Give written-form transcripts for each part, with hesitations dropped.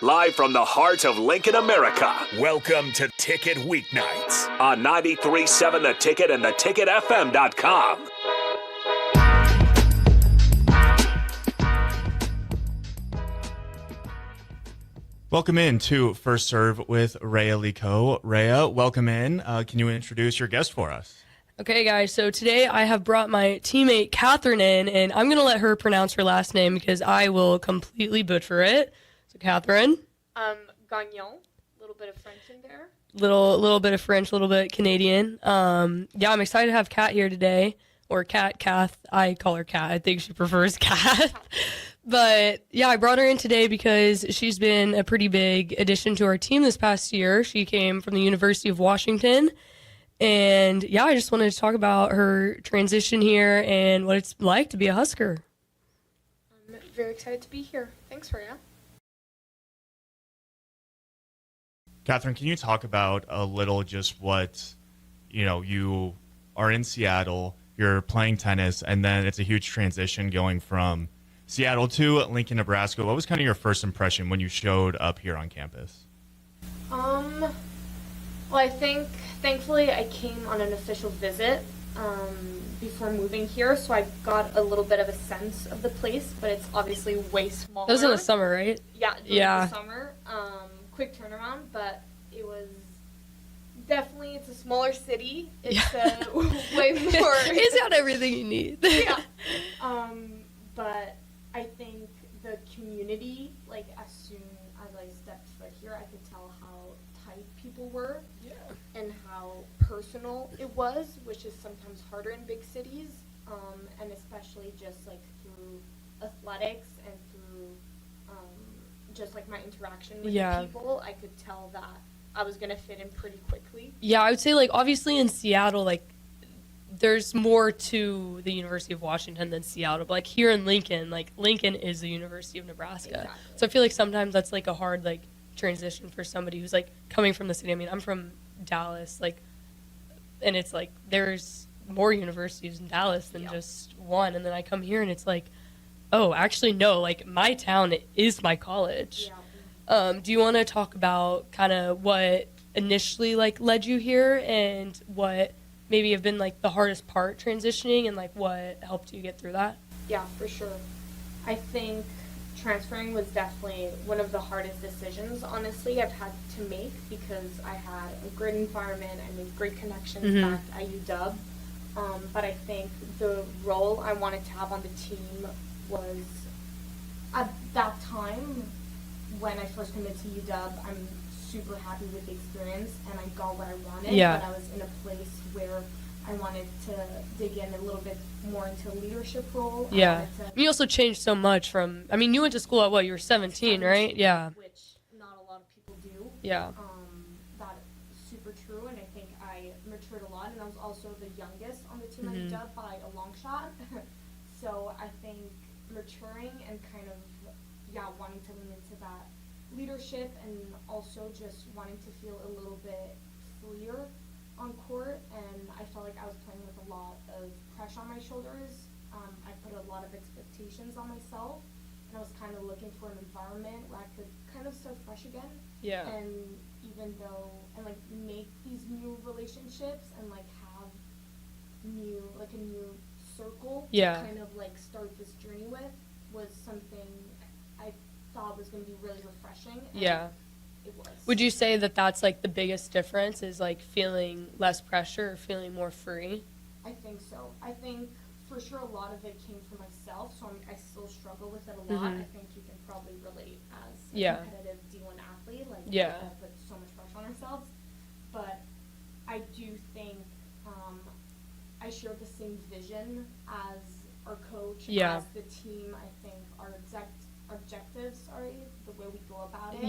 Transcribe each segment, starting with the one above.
live from the heart of Lincoln, America. Welcome to Ticket Weeknights On 93.7 The Ticket and theticketfm.com. Welcome in to First Serve with Reya Lico. Reya, welcome in. Can you introduce your guest for us? Okay, guys, so today I have brought my teammate Catherine in, and I'm going to let her pronounce her last name because I will completely butcher it. So, Catherine? Gagnon, a little bit of French in there. Little bit of French, a little bit Canadian. Yeah, I'm excited to have Kat here today, or Kath. I call her Kat. I think she prefers Kat. But, yeah, I brought her in today because she's been a pretty big addition to our team this past year. She came from the University of Washington. And, yeah, I just wanted to talk about her transition here and what it's like to be a Husker. I'm very excited to be here. Thanks, Reya. Catherine, can you talk about a little just what, you are in Seattle, you're playing tennis, and then it's a huge transition going from Seattle to Lincoln, Nebraska. What was kind of your first impression when you showed up here on campus? Well, I think, thankfully, I came on an official visit before moving here, so I got a little bit of a sense of the place, but it's obviously way smaller. That was in the summer, right? Yeah, during the summer. Quick turnaround, but it was definitely, it's a smaller city. It's way more. It's got everything you need. Yeah. But I think the community, like, as soon as I stepped foot here, I could tell how tight people were. Yeah. And how personal it was, which is sometimes harder in big cities, and especially just, like, through athletics and through just, like, my interaction with the people, I could tell that I was going to fit in pretty quickly. Yeah, I would say, like, obviously in Seattle, like, there's more to the University of Washington than Seattle. But, like, here in Lincoln, like, Lincoln is the University of Nebraska. Exactly. So I feel like sometimes that's, like, a hard, like, transition for somebody who's, like, coming from the city. I mean, I'm from Dallas, like, and it's, like, there's more universities in Dallas than just one. And then I come here and it's, like, oh, actually, no, like, my town is my college. Yeah. Do you want to talk about kind of what initially, like, led you here and what maybe have been, like, the hardest part transitioning and, like, what helped you get through that? Yeah, for sure. I think transferring was definitely one of the hardest decisions, honestly, I've had to make because I had a great environment, I made great connections back at UW. But I think the role I wanted to have on the team was, at that time, when I first committed to UW, I'm super happy with the experience and I got what I wanted, but I was in a place where I wanted to dig in a little bit more into a leadership role. Yeah. You also changed so much from, I mean, you went to school at what, you were 17, right? Yeah. Which not a lot of people do. Yeah. That's super true, and I think I matured a lot, and I was also the youngest on the team at UW by a long shot. So I think maturing and kind of, wanting to lean into that leadership and also just wanting to feel a little bit freer on court, and I felt like I was playing with a lot of pressure on my shoulders. I put a lot of expectations on myself, and I was kind of looking for an environment where I could kind of start fresh again. Yeah. And even though, and like make these new relationships and like have a new circle to kind of like start this journey with was something I thought was going to be really refreshing. And it was. Would you say that that's like the biggest difference is like feeling less pressure or feeling more free? I think so. I think for sure a lot of it came from myself, so I still struggle with it a lot. I think you can probably relate as a competitive D1 athlete. Like we all put so much pressure on ourselves. But I do think I share the same vision as our coach, as the team. I think our objectives, the way we go about it,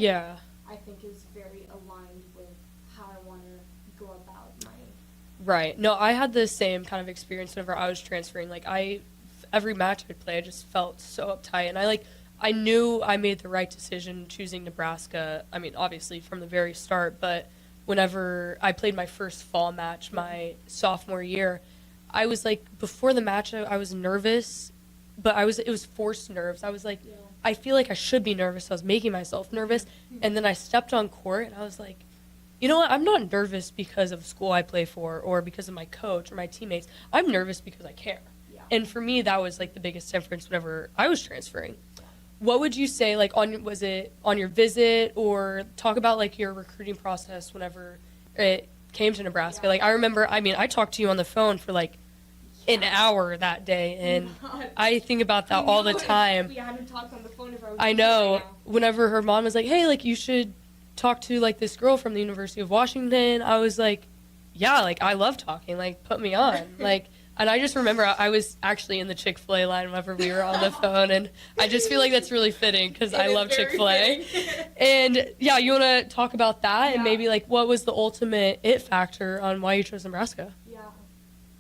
I think is very aligned with how I want to go about my... Right. No, I had the same kind of experience whenever I was transferring. Like, every match I'd play, I just felt so uptight. And I knew I made the right decision choosing Nebraska. I mean, obviously from the very start, but whenever I played my first fall match my sophomore year, I was like, before the match, I was nervous, but it was forced nerves. I was like, I feel like I should be nervous. I was making myself nervous. And then I stepped on court and I was like, you know what? I'm not nervous because of the school I play for or because of my coach or my teammates. I'm nervous because I care. Yeah. And for me, that was like the biggest difference whenever I was transferring. What would you say, like, was it on your visit, or talk about like your recruiting process whenever it came to Nebraska? Yeah. Like, I remember, I mean, I talked to you on the phone for like an hour that day, and I think about that all the time. We hadn't talked on the phone if I was I know. Whenever her mom was like, hey, like, you should talk to like this girl from the University of Washington, I was like, yeah, like, I love talking, like, put me on. Like, and I just remember I was actually in the Chick-fil-A line whenever we were on the phone, and I just feel like that's really fitting because I love Chick-fil-A. And yeah, you want to talk about that, and maybe like what was the ultimate it factor on why you chose Nebraska? Yeah,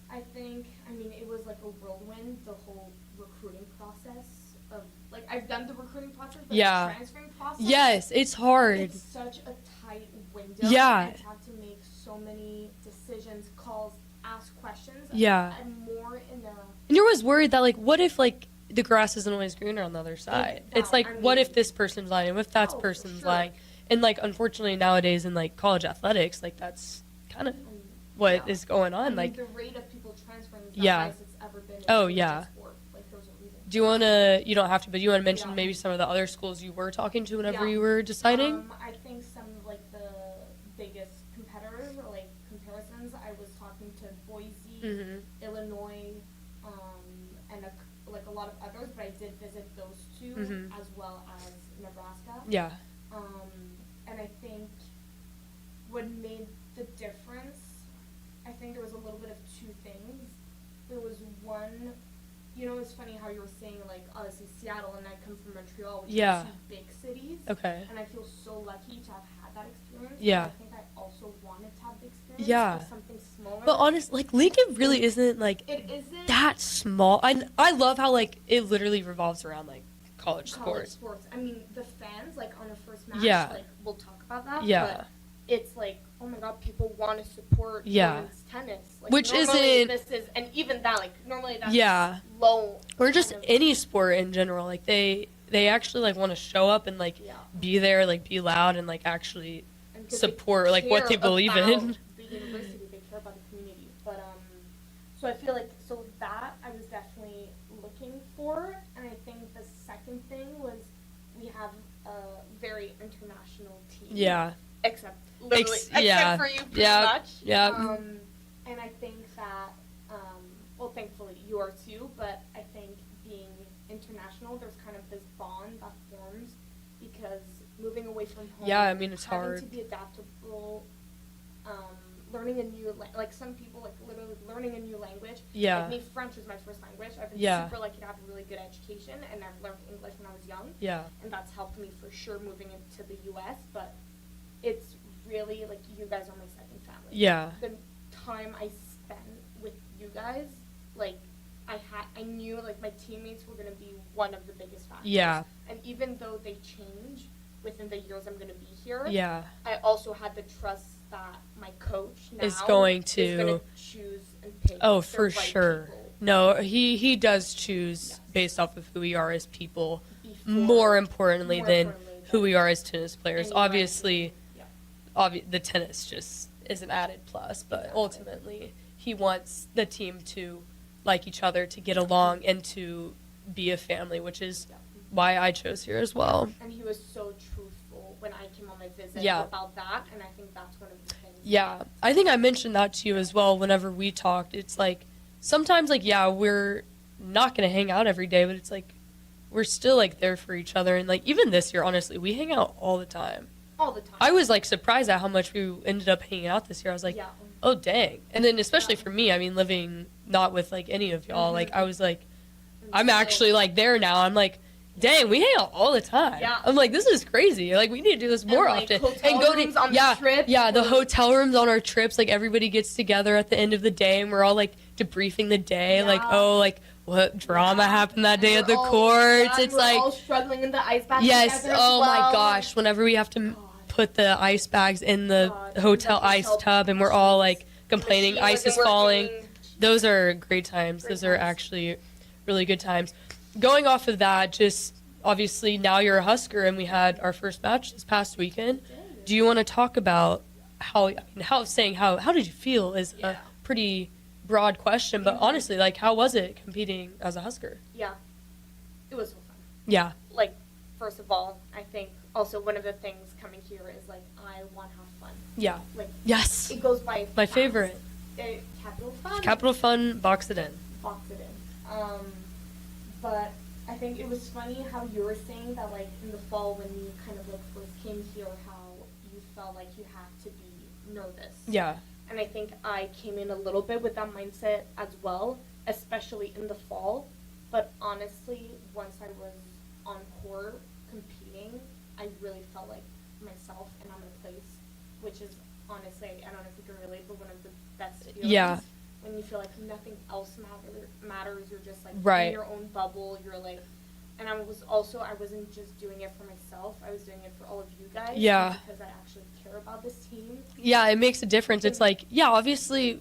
I think, I mean, it was like a whirlwind, the whole recruiting process of, like, I've done the recruiting process, but Yeah. the transferring process. Yes, it's hard. It's such a tight window. Yeah. And to have to make so many decisions, calls, ask questions. Yeah. I'm more in a, And you're always worried that, like, what if, like, the grass isn't always greener on the other side? It's like, I what mean- if this person's lying? What if that Oh, for person's sure. lying? And, like, unfortunately nowadays in, like, college athletics, like, that's kind of what is going I on. mean, like, the rate of people transferring is the Yeah. highest it's ever been. in Oh, collegiate yeah. sport. Like, there's a reason. do you want to, you don't have to, but you want to mention Yeah. maybe some of the other schools you were talking to whenever Yeah. you were deciding? I think some of, like, the biggest competitors or, like, comparisons, I was talking to Boise, Mhm. Illinois, and like a lot of others, but I did visit those two Mhm. as well as Nebraska. Yeah. And I think what made the difference, I think there was a little bit of two things. There was one, you know, it's funny how you were saying, like, obviously Seattle, and I come from Montreal, which Yeah. are two big cities. Okay. And I feel so lucky to have had that experience. Yeah. I think I also wanted to have the experience Yeah. of something smaller. But honestly, like, Lincoln really isn't, like, it isn't that small. I love how, like, it literally revolves around, like, college college sports. sports. I mean, the fans, like, on the first match, Yeah. like, we'll talk about that. Yeah. But it's like, oh my god, people want to support Yeah. women's tennis. Like, Which normally isn't- this is, and even that, like, normally that's Yeah. low. Or just kind of- any sport in general. Like, they actually, like, want to show up and, like, Yeah. be there, like, be loud and, like, actually and 'cause they support, like, what they care believe about in. the university, they care about the community. But so I feel like that I was definitely looking for, and I think the second thing was we have a very international team. Yeah. Except literally, yeah. except for you, pretty Yeah. much. Yeah. And I think that, well, thankfully you are too. But I think being international, there's kind of this bond that forms because moving away from home. Yeah, I mean, it's having hard. to be adaptable, learning a new like some people like literally learning a new language. Yeah. Like me, French is my first language. I've been Yeah. super lucky to have a really good education, and I've learned English when I was young. Yeah. And that's helped me for sure moving into the U.S. But it's really like you guys are my second family. Yeah. The time I spent with you guys, like I knew like my teammates were gonna be one of the biggest factors. Yeah. And even though they change within the years I'm gonna be here, Yeah. I also had the trust that my coach now Is going is to- gonna choose and pick. Oh, the for right sure. people No, he does choose Yes. based off of who we are as people, before- more importantly more than importantly who than we are as tennis players. any ranking. Obviously, Yeah. the tennis just is an added plus, but Exactly. ultimately he wants the team to like each other, to get along, and to be a family, which is Yeah. why I chose here as well. And he was so truthful when I came on my visit Yeah. about that, and I think that's one of the things. Yeah, I think I mentioned that to you as well whenever we talked. It's like sometimes, like, yeah, we're not going to hang out every day, but it's like we're still like there for each other. And like even this year, honestly, we hang out all the time. All the time. I was like surprised at how much we ended up hanging out this year. I was like, yeah. oh dang. And then especially for me, I mean, living not with like any of y'all, like I was like, I'm actually like there now. I'm like, dang, we hang out all the time. Yeah. I'm like, this is crazy. Like we need to do this more like, often. hotel rooms on the yeah, trip yeah, the were- hotel rooms on our trips. Like everybody gets together at the end of the day, and we're all like debriefing the day. Like, Yeah. oh, like what drama Yeah. happened that And day we're at the all- courts. yeah, It's we're like, all struggling in the ice bath. yes, together as oh my well. gosh. Whenever we have to God. put the ice bags in the God, hotel the ice hotel tub, and we're all like machines complaining ice is wasn't falling. working. Those are great times. Great Those are times. actually really good times. Going off of that, just obviously now you're a Husker, and we had our first match this past weekend. Do you want to talk about how did you feel is a pretty broad question, but honestly, like, how was it competing as a Husker? Yeah, it was so fun. Yeah. Like, first of all, I think also one of the things coming here is, like, I want to have fun. Yeah. Like, yes. it goes by My fast. favorite. Capital Fun. Capital Fun, box it in. Box it in. But I think it was funny how you were saying that, like, in the fall when you kind of, like, first came here, how you felt like you had to be nervous. Yeah. And I think I came in a little bit with that mindset as well, especially in the fall. But honestly, once I was on court competing, I really felt like myself and I'm in a place, which is honestly, I don't know if you can relate, but one of the best feelings. Yeah. When you feel like nothing else matters, you're just like right. in your own bubble, you're like, and I wasn't just doing it for myself, I was doing it for all of you guys. Yeah. Because I actually care about this team. Yeah, it makes a difference. It's like, yeah, obviously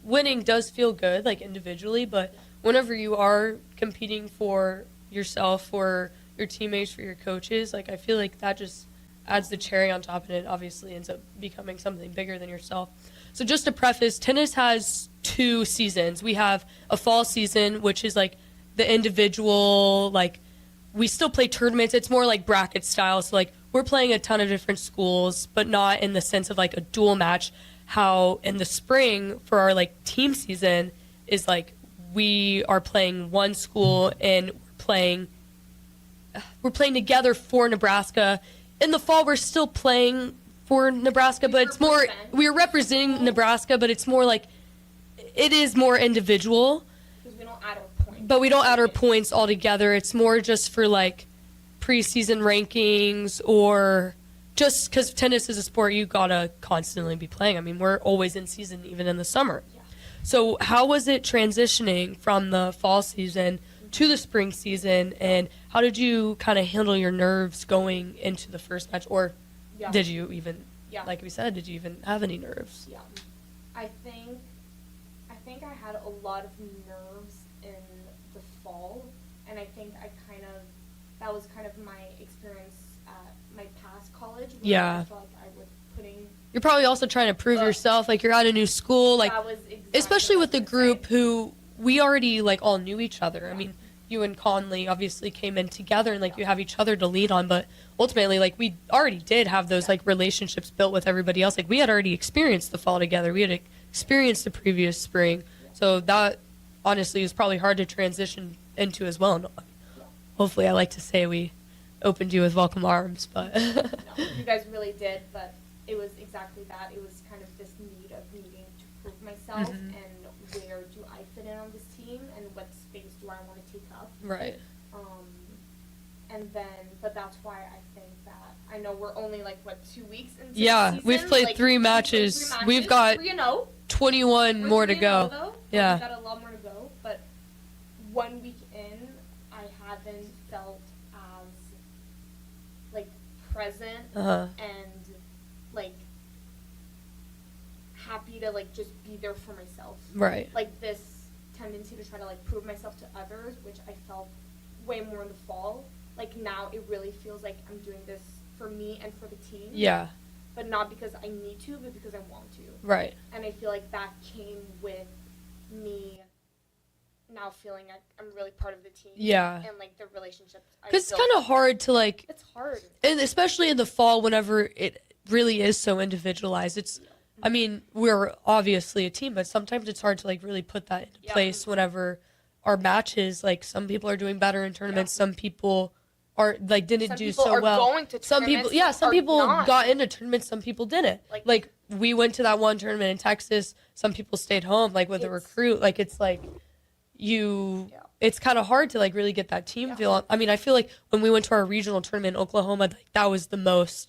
winning does feel good, like individually, but whenever you are competing for yourself, for your teammates, for your coaches, like I feel like that just adds the cherry on top, and it obviously ends up becoming something bigger than yourself. So just to preface, tennis has 2 seasons. We have a fall season, which is like the individual, like we still play tournaments. It's more like bracket style. So like we're playing a ton of different schools, but not in the sense of like a dual match. How in the spring for our like team season is like we are playing one school and we're playing together for Nebraska. In the fall, we're still playing for Nebraska, but it's more, we're representing Nebraska, but it's more like, it is more individual. Because we don't add our points. But we don't add our points all together. It's more just for like preseason rankings, or just because tennis is a sport you gotta constantly be playing. I mean, we're always in season, even in the summer. Yeah. So how was it transitioning from the fall season to the spring season, and how did you kind of handle your nerves going into the first match, or did you even, like we said, did you even have any nerves? Yeah, I think I had a lot of nerves in the fall, and I think that was kind of my experience at my past college. Where I felt like I was putting. You're probably also trying to prove yourself, like you're at a new school, like that was exactly especially with the group who we already like all knew each other. Yeah. I mean, you and Conley obviously came in together, and like you have each other to lead on, but ultimately like we already did have those like relationships built with everybody else. Like we had already experienced the fall together. We had experienced the previous spring. So that honestly is probably hard to transition into as well. No, hopefully I like to say we opened you with welcome arms, but no, you guys really did, but it was exactly that. It was kind of this need of needing to prove myself, and where do I fit in on this team, and what space do I want to take up. Right. And then, but that's why I think that, I know we're only like, 2 weeks into the season? We've played like, 3 matches. We've got 3-0. 21 more to go. Though. Yeah. We've got a lot more to go, but 1 week in, I haven't felt as, like, present and, like, happy to, like, just be there for myself. Right. Like, this tendency to try to, like, prove myself to others, which I felt way more in the fall. Like, now it really feels like I'm doing this for me and for the team. Yeah. But not because I need to, but because I want to. Right. And I feel like that came with me now feeling like I'm really part of the team. Yeah. And, like, the relationships I Because it's built. kind of hard to, like... It's hard. And especially in the fall, whenever it really is so individualized. It's... I mean, we're obviously a team, but sometimes it's hard to, like, really put that into place whenever our matches, like, some people are doing better in tournaments, some people... are like didn't do so well. Going to some people, some people got into tournaments, some people didn't. Like we went to that one tournament in Texas. Some people stayed home, like with a recruit. Like it's like it's kind of hard to like really get that team feel. I mean, I feel like when we went to our regional tournament in Oklahoma, like that was the most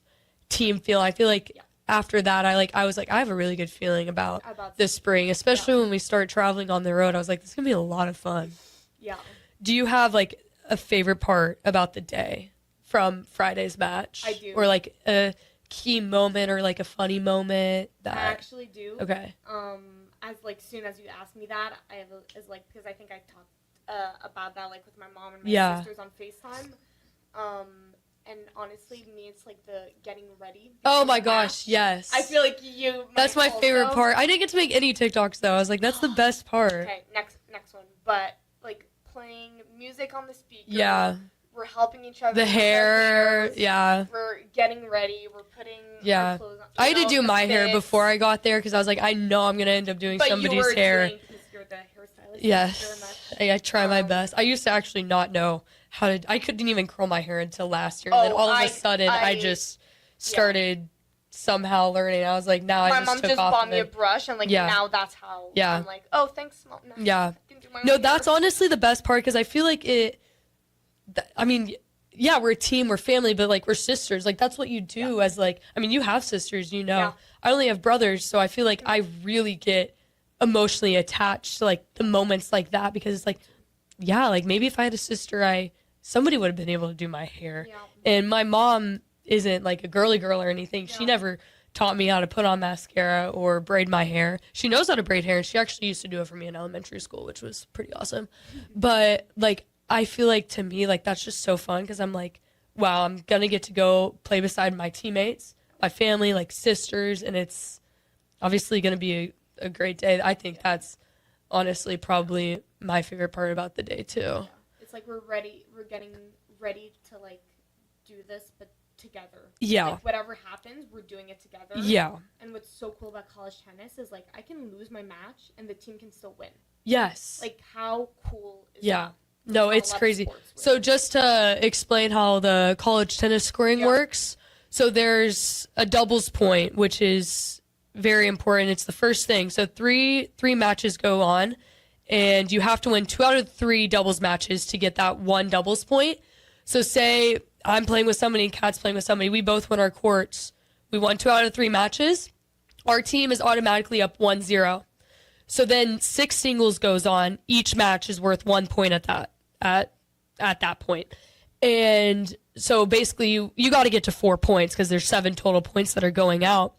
team feel. I feel like after that, I was like I have a really good feeling about this spring, especially when we start traveling on the road. I was like, this is gonna be a lot of fun. Yeah. Do you have like a favorite part about the day from Friday's match? I do. Or like a key moment or like a funny moment that I actually do. Okay. As like soon as you asked me that, because I think I talked about that like with my mom and my sisters on FaceTime. And honestly, me, it's like the getting ready. Oh before my the gosh, match. yes. I feel like you. That's might my favorite also. part. I didn't get to make any TikToks though. I was like, that's the best part. Okay, next one. But like playing music on the speaker. Yeah. We're helping each other. The with our hair, hairs, yeah. We're getting ready. We're putting Yeah. our clothes on. I had to do the my hair fits. before I got there because I was like, I know I'm gonna end up doing But somebody's you were hair. doing, 'cause you're the hairstylist. Yes, I try my best. I used to actually not know how to. I couldn't even curl my hair until last year. And then all of a sudden, I just started somehow learning. I was like, now I My just mom took just off bought of me a it. brush, and like now that's how I'm like, oh, thanks, mom. Now Yeah. I can do my No, own that's hair. honestly the best part because I feel like it. I mean, yeah, we're a team, we're family, but like we're sisters. Like that's what you do as like. I mean, you have sisters, you know. Yeah. I only have brothers, so I feel like I really get emotionally attached to like the moments like that because it's like, yeah, like maybe if I had a sister, somebody would have been able to do my hair. Yeah. And my mom isn't like a girly girl or anything. She never taught me how to put on mascara or braid my hair. She knows how to braid hair, and she actually used to do it for me in elementary school, which was pretty awesome. But like I feel like to me like that's just so fun because I'm like, wow, I'm gonna get to go play beside my teammates, my family, like sisters, and it's obviously gonna be a great day. I think that's honestly probably my favorite part about the day too. Yeah. It's like we're getting ready to like do this, but together. Yeah. Like whatever happens, we're doing it together. Yeah. And what's so cool about college tennis is like I can lose my match and the team can still win. Yes. Like how cool is Yeah. that? No, How a it's lot of crazy. sports work. So just to explain how the college tennis scoring works, so there's a doubles point, which is very important. It's the first thing. So three matches go on, and you have to win 2 out of 3 doubles matches to get that one doubles point. So say I'm playing with somebody and Kat's playing with somebody. We both win our courts. We won 2 out of 3 matches. Our team is automatically up 1-0. So then 6 singles goes on. Each match is worth 1 point at that point. And so basically you got to get to 4 points because there's 7 total points that are going out.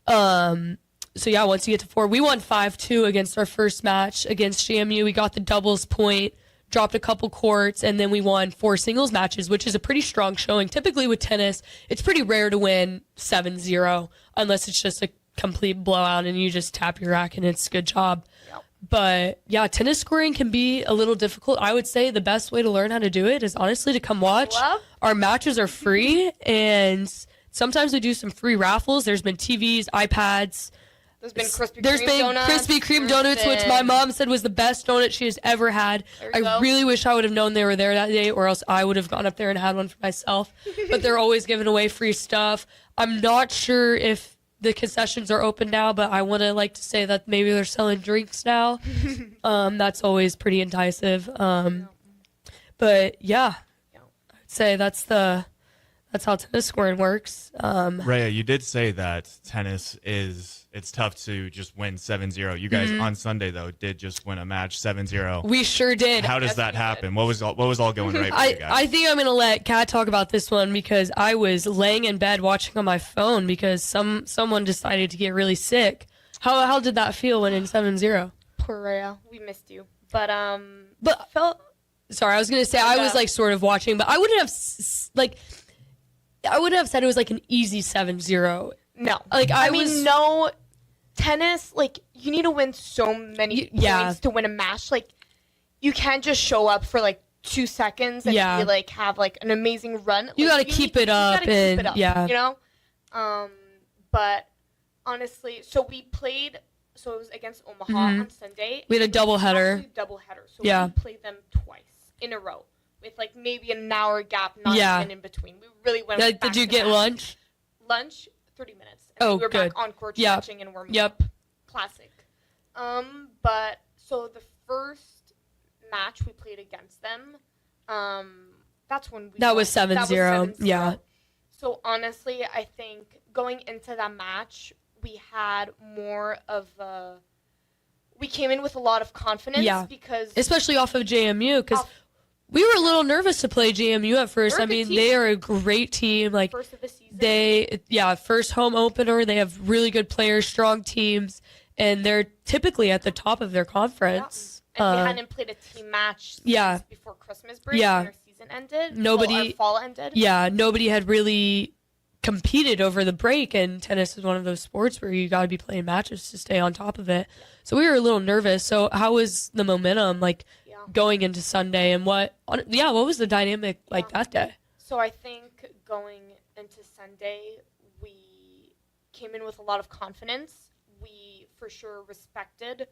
So yeah, once you get to 4, we won 5-2 against our first match against JMU. We got the doubles point, dropped a couple courts, and then we won 4 singles matches, which is a pretty strong showing. Typically with tennis, it's pretty rare to win 7-0 unless it's just a complete blowout and you just tap your racket and it's a good job. Yep. But yeah, tennis scoring can be a little difficult. I would say the best way to learn how to do it is honestly to come watch. Our matches are free, and sometimes we do some free raffles. There's been TVs, iPads. There's been Krispy Kreme donuts, which my mom said was the best donut she has ever had. I really wish I would have known they were there that day, or else I would have gone up there and had one for myself. But they're always giving away free stuff. I'm not sure if the concessions are open now, but I want to like to say that maybe they're selling drinks now. That's always pretty enticing. But yeah, I'd say that's how tennis scoring works. Reya, you did say that tennis it's tough to just win 7-0. You guys on Sunday though did just win a match 7-0. We sure did. How does that happen? What was all going right for you guys? I think I'm gonna let Kat talk about this one because I was laying in bed watching on my phone because someone decided to get really sick. How did that feel when in 7-0? Poor Reya, we missed you. But sorry, I was gonna say I was like sort of watching, but I wouldn't have I wouldn't have said it was like an easy 7-0. No, like I mean, no. Tennis, like, you need to win so many points to win a match. Like, you can't just show up for, like, 2 seconds and be, like, have, like, an amazing run. You like, gotta keep it up. You know? But, honestly, so it was against Omaha on Sunday. We had a doubleheader. So we played them twice in a row with, like, maybe an hour gap, not even in between. We really went back Did you to get back. lunch? Lunch, 30 minutes. And we were good. back on court stretching and warming up. Classic. But so the first match we played against them, that's when we That was 7-0. Yeah. So honestly, I think going into that match, we had more of we came in with a lot of confidence because especially off of JMU because we were a little nervous to play JMU at first. I mean, they are a great team. Like first of the season. First home opener. They have really good players, strong teams, and they're typically at the top of their conference. And we hadn't played a team match since before Christmas break in our season season ended. Nobody- our fall ended. Yeah, nobody had really competed over the break, and tennis is one of those sports where you got to be playing matches to stay on top of it. So we were a little nervous. So how was the momentum going into Sunday, and what was the dynamic like that day? So I think going into Sunday, we came in with a lot of confidence. We for sure respected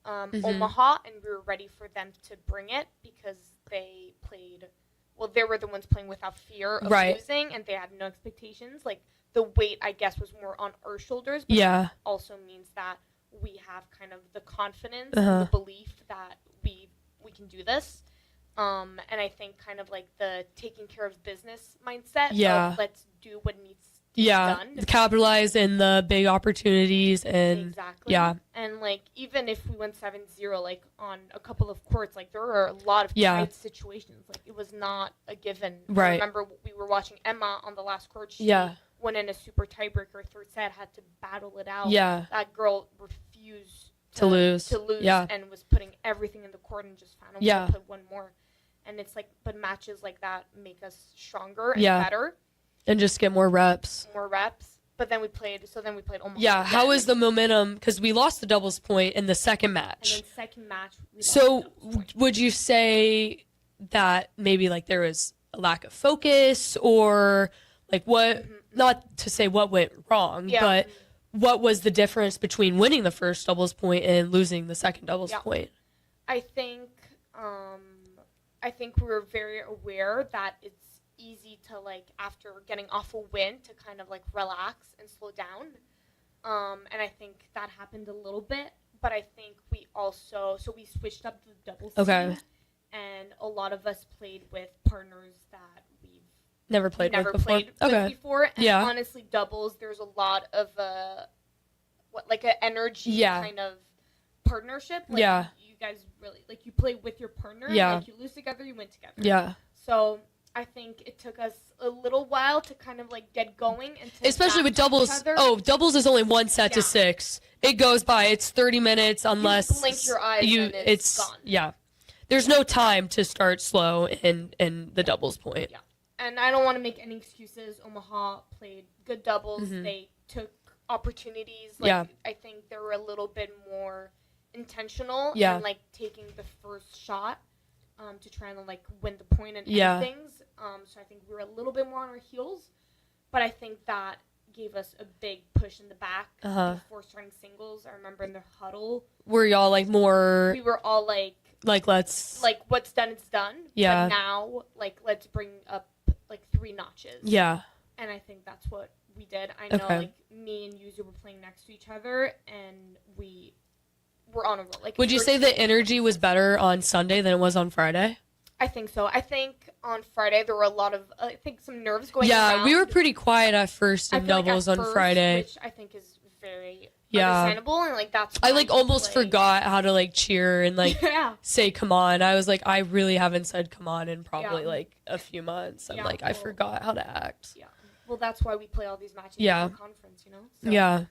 Omaha, and we were ready for them to bring it because they played. Well, they were the ones playing without fear of losing, and they had no expectations. Like, the weight, I guess, was more on our shoulders. But that also means that we have kind of the confidence and the belief that we can do this. And I think kind of like the taking care of business mindset of let's do what needs to be done. Capitalize in the big opportunities. And and like even if we went 7-0 like on a couple of courts, like there were a lot of tight situations. Like it was not a given. I remember we were watching Emma on the last court. She went in a super tiebreaker, third set, had to battle it out. That girl refused to lose and was putting everything in the court and just found a way to put one more. And it's like, but matches like that make us stronger and better. And just get more reps. But then we played Omaha. Yeah, again. How was the momentum? Because we lost the doubles point in the second match. And then second match, so would you say that maybe like there was a lack of focus, or like what, not to say what went wrong, but what was the difference between winning the first doubles point and losing the second doubles point? I think we were very aware that it's easy to like after getting off a win to kind of like relax and slow down, and I think that happened a little bit. But I think we switched up the doubles team, and a lot of us played with partners that we've never played with before. And honestly, doubles, there's a lot of an energy kind of partnership. Like, you guys really like you play with your partner. Like you lose together, you win together. So I think it took us a little while to kind of like get going, and especially with doubles. Oh, doubles is only one set to 6. It goes by. It's 30 minutes unless you blink your eyes and it's gone. Yeah, there's no time to start slow in the doubles point. Yeah, and I don't want to make any excuses. Omaha played good doubles. They took opportunities. I think they were a little bit more intentional and like taking the first shot to try and like win the point and end things. So I think we were a little bit more on our heels, but I think that gave us a big push in the back before starting singles. I remember in the huddle, were y'all like more? We were all like let's what's done is done. Yeah. But now let's bring up 3 notches. Yeah. And I think that's what we did. I know me and Yuzu were playing next to each other, and we were on a roll. Would you say the energy was better on Sunday than it was on Friday? I think so. I think on Friday there were a lot of some nerves going around. Yeah, we were pretty quiet at first in doubles on Friday, which I think is very understandable, and that's I almost forgot how to cheer and say come on. I was I really haven't said come on in probably a few months. I'm I forgot how to act. Yeah. Well, that's why we play all these matches in the conference, So,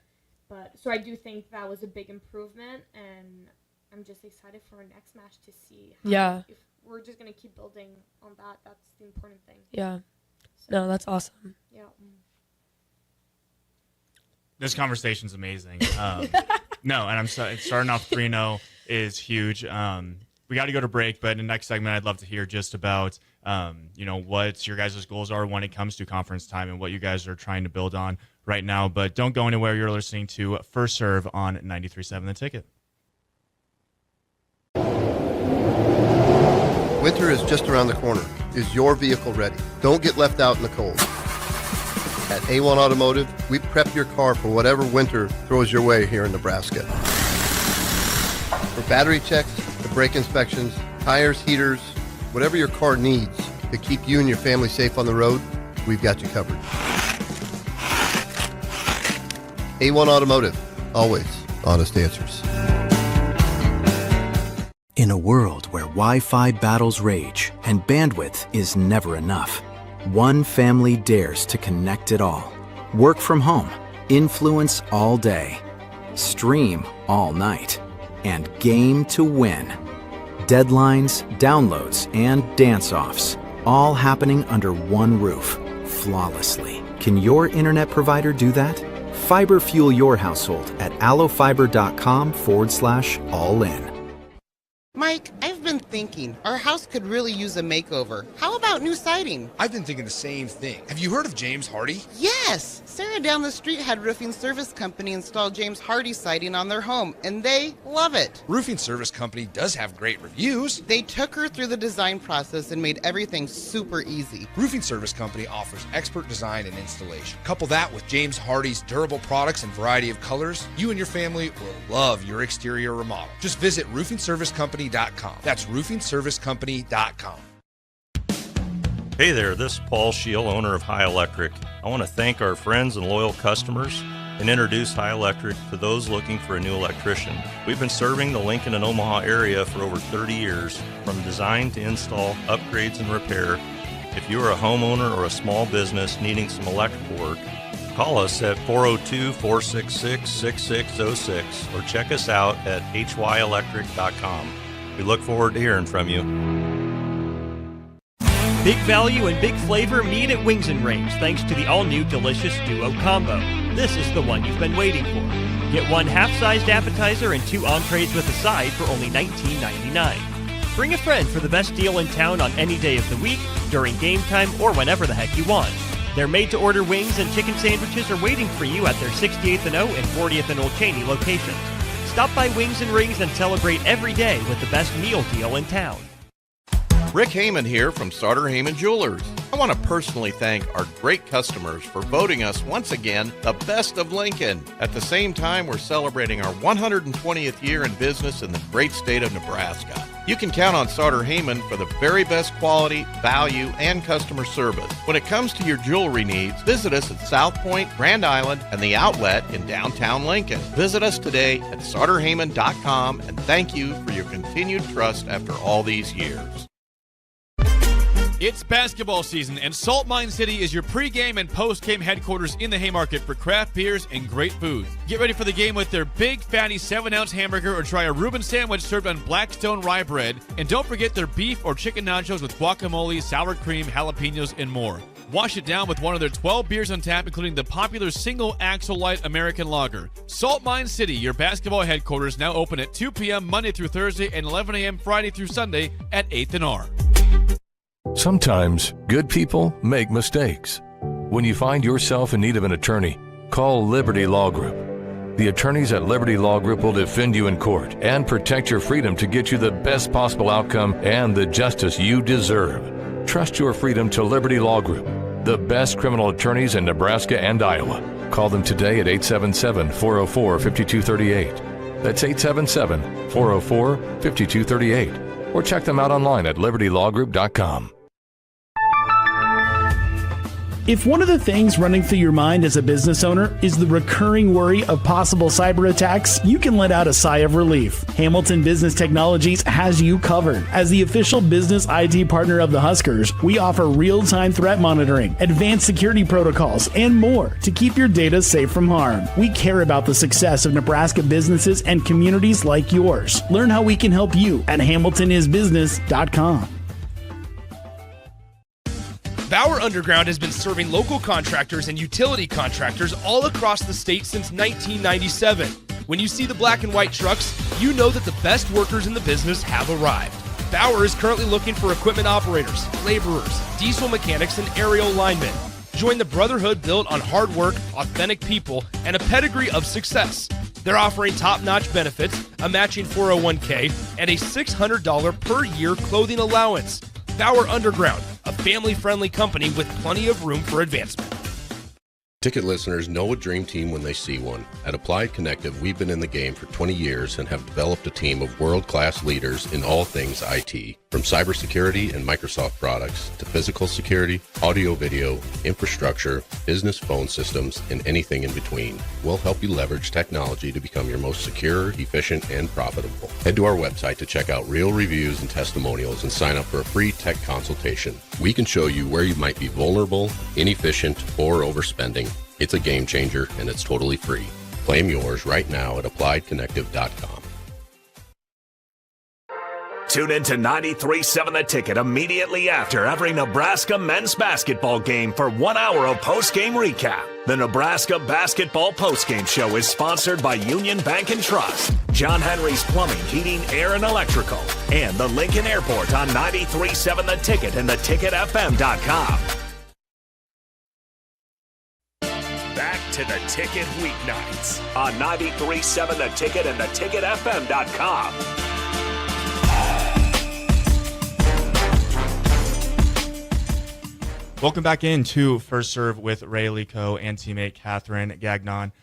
But so I do think that was a big improvement, and I'm just excited for our next match to see how if we're just going to keep building on that. That's the important thing. Yeah. So, no, that's awesome. Yeah. This conversation's amazing. No, and starting off 3-0 is huge. We got to go to break, but in the next segment, I'd love to hear just about, what your guys' goals are when it comes to conference time and what you guys are trying to build on right now. But don't go anywhere. You're listening to First Serve on 93.7 The Ticket. Winter is just around the corner. Is your vehicle ready? Don't get left out in the cold. At A1 Automotive, we prep your car for whatever winter throws your way here in Nebraska. For battery checks, to brake inspections, tires, heaters, whatever your car needs to keep you and your family safe on the road, we've got you covered. A1 Automotive, always honest answers. In a world where Wi-Fi battles rage and bandwidth is never enough, one family dares to connect it all. Work from home, influence all day, stream all night, and game to win. Deadlines, downloads, and dance-offs. all happening under one roof, flawlessly. Can your internet provider do that? Fiber fuel your household at allofiber.com/all-in. Mike, I've been thinking, our house could really use a makeover. How about new siding? I've been thinking the same thing. Have you heard of James Hardy? Yes! Sarah down the street had Roofing Service Company install James Hardy siding on their home, and they love it. Roofing Service Company does have great reviews. They took her through the design process and made everything super easy. Roofing Service Company offers expert design and installation. Couple that with James Hardy's durable products and variety of colors, you and your family will love your exterior remodel. Just visit roofingservicecompany.com. That's roofingservicecompany.com. Hey there, this is Paul Scheel, owner of High Electric. I want to thank our friends and loyal customers and introduce High Electric to those looking for a new electrician. We've been serving the Lincoln and Omaha area for over 30 years, from design to install, upgrades, and repair. If you are a homeowner or a small business needing some electrical work, call us at 402-466-6606 or check us out at hyelectric.com. We look forward to hearing from you. Big value and big flavor meet at Wings & Rings thanks to the all-new delicious Duo Combo. This is the one you've been waiting for. Get one half-sized appetizer and 2 entrees with a side for only $19.99. Bring a friend for the best deal in town on any day of the week, during game time, or whenever the heck you want. Their made-to-order wings and chicken sandwiches are waiting for you at their 68th and O and 40th and Old Cheney locations. Stop by Wings & Rings and celebrate every day with the best meal deal in town. Rick Heyman here from Sauter Heyman Jewelers. I want to personally thank our great customers for voting us once again the best of Lincoln. At the same time, we're celebrating our 120th year in business in the great state of Nebraska. You can count on Sauter Heyman for the very best quality, value, and customer service. When it comes to your jewelry needs, visit us at South Point, Grand Island, and the Outlet in downtown Lincoln. Visit us today at sauterheyman.com, and thank you for your continued trust after all these years. It's basketball season, and Salt Mine City is your pregame and postgame headquarters in the Haymarket for craft beers and great food. Get ready for the game with their big, fatty 7-ounce hamburger or try a Reuben sandwich served on Blackstone rye bread. And don't forget their beef or chicken nachos with guacamole, sour cream, jalapenos, and more. Wash it down with one of their 12 beers on tap, including the popular Single Axle Light American Lager. Salt Mine City, your basketball headquarters, now open at 2 p.m. Monday through Thursday and 11 a.m. Friday through Sunday at 8th and R. Sometimes good people make mistakes. When you find yourself in need of an attorney, call Liberty Law Group. The attorneys at Liberty Law Group will defend you in court and protect your freedom to get you the best possible outcome and the justice you deserve. Trust your freedom to Liberty Law Group, the best criminal attorneys in Nebraska and Iowa. Call them today at 877-404-5238. That's 877-404-5238. Or check them out online at libertylawgroup.com. If one of the things running through your mind as a business owner is the recurring worry of possible cyber attacks, you can let out a sigh of relief. Hamilton Business Technologies has you covered. As the official business IT partner of the Huskers, we offer real-time threat monitoring, advanced security protocols, and more to keep your data safe from harm. We care about the success of Nebraska businesses and communities like yours. Learn how we can help you at hamiltonisbusiness.com. Bauer Underground has been serving local contractors and utility contractors all across the state since 1997. When you see the black and white trucks, you know that the best workers in the business have arrived. Bauer is currently looking for equipment operators, laborers, diesel mechanics, and aerial linemen. Join the brotherhood built on hard work, authentic people, and a pedigree of success. They're offering top-notch benefits, a matching 401k, and a $600 per year clothing allowance. Bauer Underground, a family-friendly company with plenty of room for advancement. Ticket listeners know a dream team when they see one. At Applied Connective, we've been in the game for 20 years and have developed a team of world-class leaders in all things IT. From cybersecurity and Microsoft products to physical security, audio-video, infrastructure, business phone systems, and anything in between. We'll help you leverage technology to become your most secure, efficient, and profitable. Head to our website to check out real reviews and testimonials and sign up for a free tech consultation. We can show you where you might be vulnerable, inefficient, or overspending. It's a game changer, and it's totally free. Claim yours right now at appliedconnective.com. Tune in to 93.7 The Ticket immediately after every Nebraska men's basketball game for 1 hour of post-game recap. The Nebraska Basketball Postgame Show is sponsored by Union Bank and Trust, John Henry's Plumbing, Heating, Air, and Electrical, and the Lincoln Airport on 93.7 The Ticket and theticketfm.com. Back to The Ticket weeknights on 93.7 The Ticket and theticketfm.com. Welcome back into First Serve with Ray Lico and teammate Catherine Gagnon.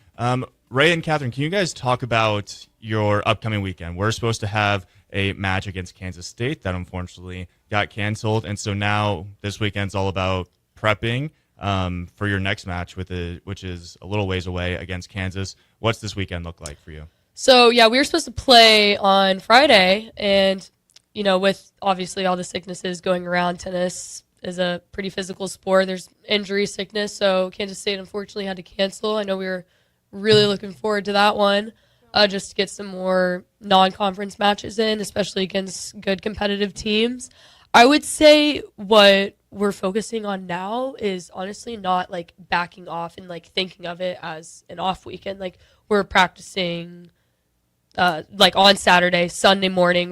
Ray and Catherine, can you guys talk about your upcoming weekend? We're supposed to have a match against Kansas State that unfortunately got canceled, and so now this weekend's all about prepping for your next match, which is a little ways away against Kansas. What's this weekend look like for you? So, yeah, we were supposed to play on Friday, and, with obviously all the sicknesses going around, tennis is a pretty physical sport. There's injury, sickness, so Kansas State unfortunately had to cancel. I know we were really looking forward to that one, just to get some more non-conference matches in, especially against good competitive teams. I would say what we're focusing on now is honestly not like backing off and like thinking of it as an off weekend. Like we're practicing like on Saturday, Sunday morning.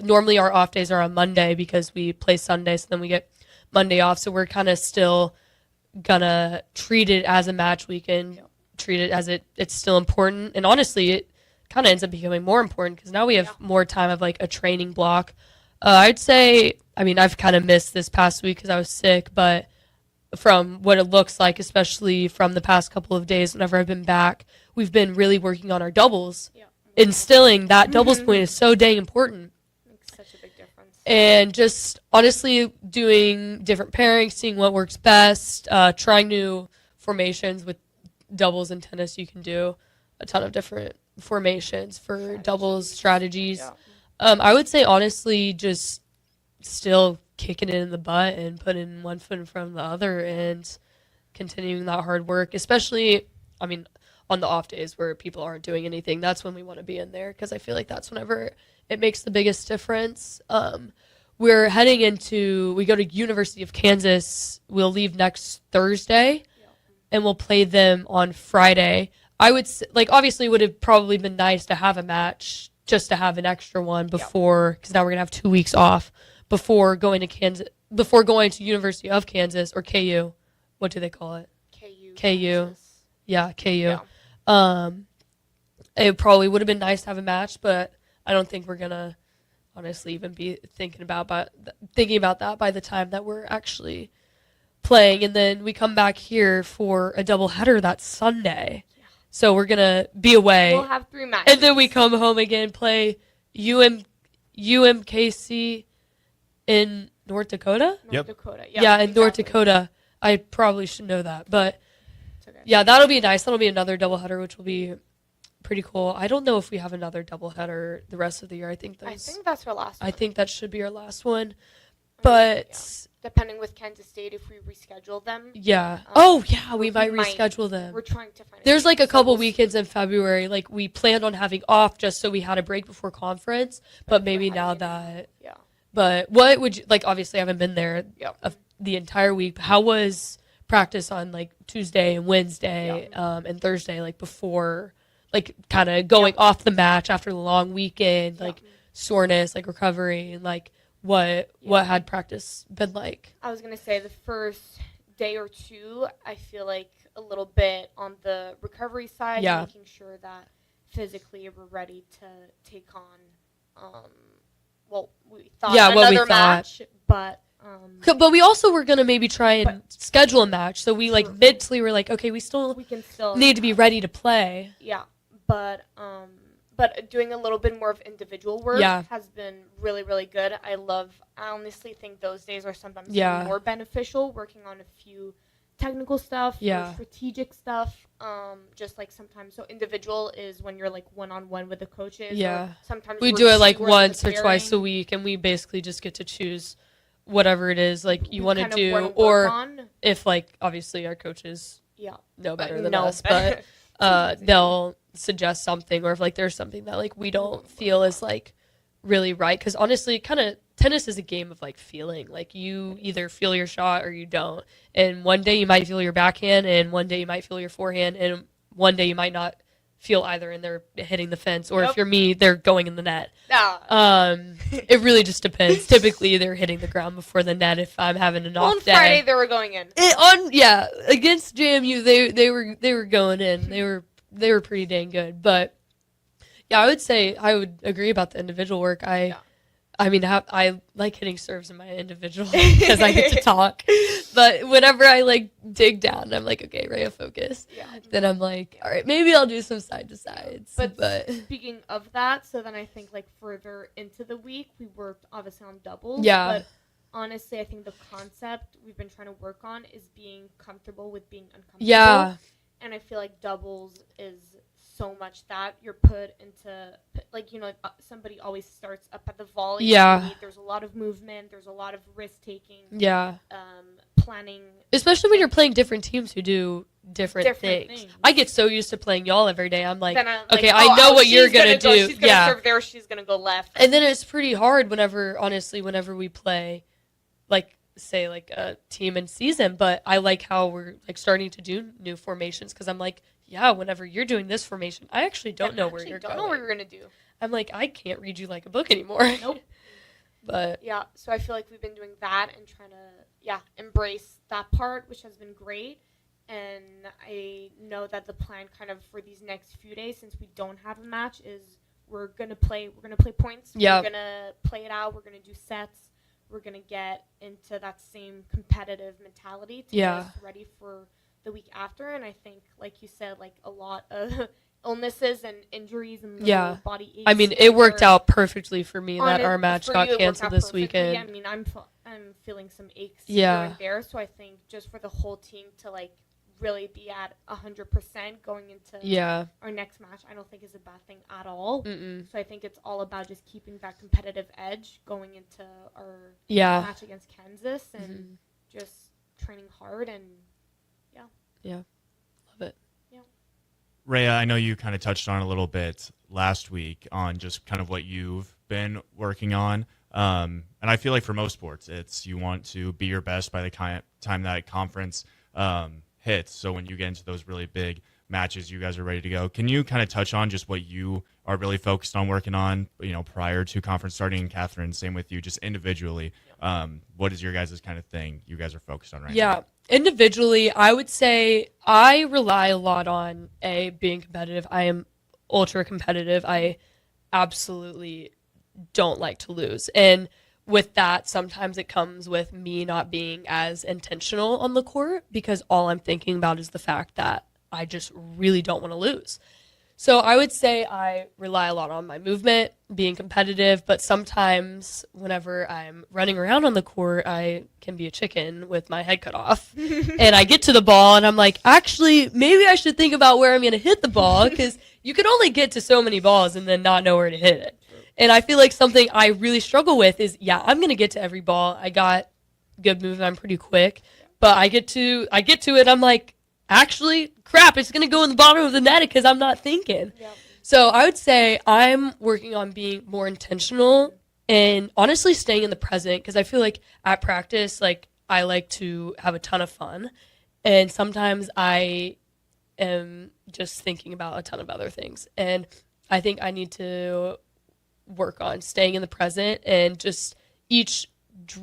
Normally our off days are on Monday because we play Sunday, so then we get Monday off. So we're kind of still gonna treat it as a match weekend, treat it as it's still important. And honestly, it kind of ends up becoming more important because now we have more time of like a training block. I'd say, I've kind of missed this past week because I was sick, but from what it looks like, especially from the past couple of days whenever I've been back, we've been really working on our doubles. Yeah. Instilling that doubles point is so dang important. Makes such a big difference. And just honestly doing different pairings, seeing what works best, trying new formations with doubles in tennis. You can do a ton of different formations for doubles strategies. Yeah. I would say, honestly, just still kicking it in the butt and putting one foot in front of the other and continuing that hard work, especially, on the off days where people aren't doing anything. That's when we want to be in there because I feel like that's whenever it makes the biggest difference. We're heading we go to University of Kansas. We'll leave next Thursday, and we'll play them on Friday. I would say, obviously it would have probably been nice to have a match just to have an extra one before, because now we're gonna have 2 weeks off before going to University of Kansas or KU. What do they call it? KU. Kansas. Yeah, KU. Yeah. It probably would have been nice to have a match, but I don't think we're gonna honestly even be thinking about that by the time that we're actually playing. And then we come back here for a doubleheader that Sunday. So we're going to be away. We'll have 3 matches. And then we come home again, play UMKC in North Dakota? North Dakota, yeah. In North Dakota. I probably should know that. But, yeah, that'll be nice. That'll be another doubleheader, which will be pretty cool. I don't know if we have another doubleheader the rest of the year. I think that's our last one. I think that should be our last one. But depending with Kansas State, if we reschedule them. Yeah. We might reschedule them. We're trying to find. There's a couple weekends in February. We planned on having off just so we had a break before conference. But maybe now that. Yeah. But what would you obviously I haven't been there the entire week. How was practice on Tuesday and Wednesday and Thursday before kind of going off the match after the long weekend soreness recovery and what had practice been like? I was going to say the first day or two, I feel like a little bit on the recovery side, making sure that physically we're ready to take on, we thought another match, but we also were going to maybe try and schedule a match. So we mentally were okay, we can still need to be ready to play. Yeah. But doing a little bit more of individual work has been really, really good. I honestly think those days are sometimes more beneficial, working on a few technical stuff, or strategic stuff. Just sometimes, so individual is when you're one-on-one with the coaches. Yeah. Sometimes we do it once or twice a week, and we basically just get to choose whatever it is you want to do, or if obviously our coaches know better than us, but they'll suggest something, or if there's something that we don't feel is really right, because honestly, kind of tennis is a game of like feeling. Like you either feel your shot or you don't. And one day you might feel your backhand, and one day you might feel your forehand, and one day you might not feel either, and they're hitting the fence. Or if you're me, they're going in the net. It really just depends. Typically, they're hitting the ground before the net if I'm having an off day. On Friday, they were going in. Against JMU, they were going in. They were pretty dang good, but. Yeah, I would say I would agree about the individual work. I mean, I like hitting serves in my individual because I get to talk. But whenever I like dig down, I'm like, okay, Reya, focus. Yeah. Then I'm like, all right, maybe I'll do some side to sides. But speaking of that, so then I think like further into the week, we worked obviously on doubles. Yeah. But honestly, I think the concept we've been trying to work on is being comfortable with being uncomfortable. Yeah. And I feel like doubles is so much that you're put into, like, you know, somebody always starts up at the volley. Yeah. There's a lot of movement. There's a lot of risk taking. Yeah. Planning. Especially when you're playing different teams who do different things. I get so used to playing y'all every day. I'm like, okay, I know what you're going to do. She's going to serve there. She's going to go left. And then it's pretty hard whenever we play, like, say, like, a team in season. But I like how we're, like, starting to do new formations because I'm like, yeah, whenever you're doing this formation, I actually don't know where you're going. I don't know what you're going to do. I'm like, I can't read you like a book anymore. Nope. But yeah, so I feel like we've been doing that and trying to, embrace that part, which has been great. And I know that the plan kind of for these next few days, since we don't have a match, is we're gonna play points. Yeah. We're gonna play it out. We're gonna do sets. We're gonna get into that same competitive mentality to get us ready for the week after. And I think, like you said, like a lot of illnesses and injuries and body aches. I mean, it worked out perfectly for me that our match got canceled this weekend. I mean, I'm feeling some aches here and there, so I think just for the whole team to like really be at 100% going into our next match, I don't think is a bad thing at all. So I think it's all about just keeping that competitive edge going into our match against Kansas and just training hard and love it. Reya, I know you kind of touched on a little bit last week on just kind of what you've been working on. And I feel like for most sports, it's you want to be your best by the time that conference hits. So when you get into those really big matches, you guys are ready to go. Can you kind of touch on just what you are really focused on working on, prior to conference starting? And Catherine, same with you, just individually. What is your guys' kind of thing you guys are focused on right now? Yeah. Individually, I would say I rely a lot on being competitive. I am ultra competitive. I absolutely don't like to lose. And with that, sometimes it comes with me not being as intentional on the court because all I'm thinking about is the fact that I just really don't want to lose. So I would say I rely a lot on my movement, being competitive, but sometimes whenever I'm running around on the court, I can be a chicken with my head cut off. And I get to the ball and I'm like, actually, maybe I should think about where I'm going to hit the ball because you can only get to so many balls and then not know where to hit it. And I feel like something I really struggle with is, I'm going to get to every ball. I got good movement. I'm pretty quick. But I get to it. I'm like, actually, crap, it's going to go in the bottom of the net because I'm not thinking. Yep. So I would say I'm working on being more intentional and honestly staying in the present because I feel like at practice, like I like to have a ton of fun. And sometimes I am just thinking about a ton of other things. And I think I need to work on staying in the present and just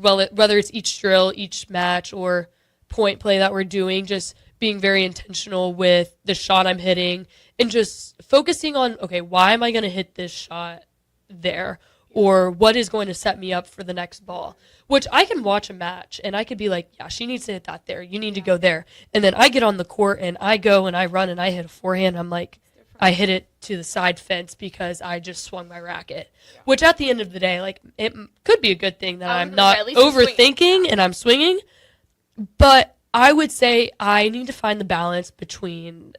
whether it's each drill, each match, or point play that we're doing, just being very intentional with the shot I'm hitting and just focusing on, okay, why am I going to hit this shot there? Or what is going to set me up for the next ball? Which I can watch a match and I could be like, yeah, she needs to hit that there. You need to go there. And then I get on the court and I go and I run and I hit a forehand. I'm like, I hit it to the side fence because I just swung my racket. Yeah. Which at the end of the day, like, it could be a good thing that I'm not overthinking and I'm swinging. But I would say I need to find the balance between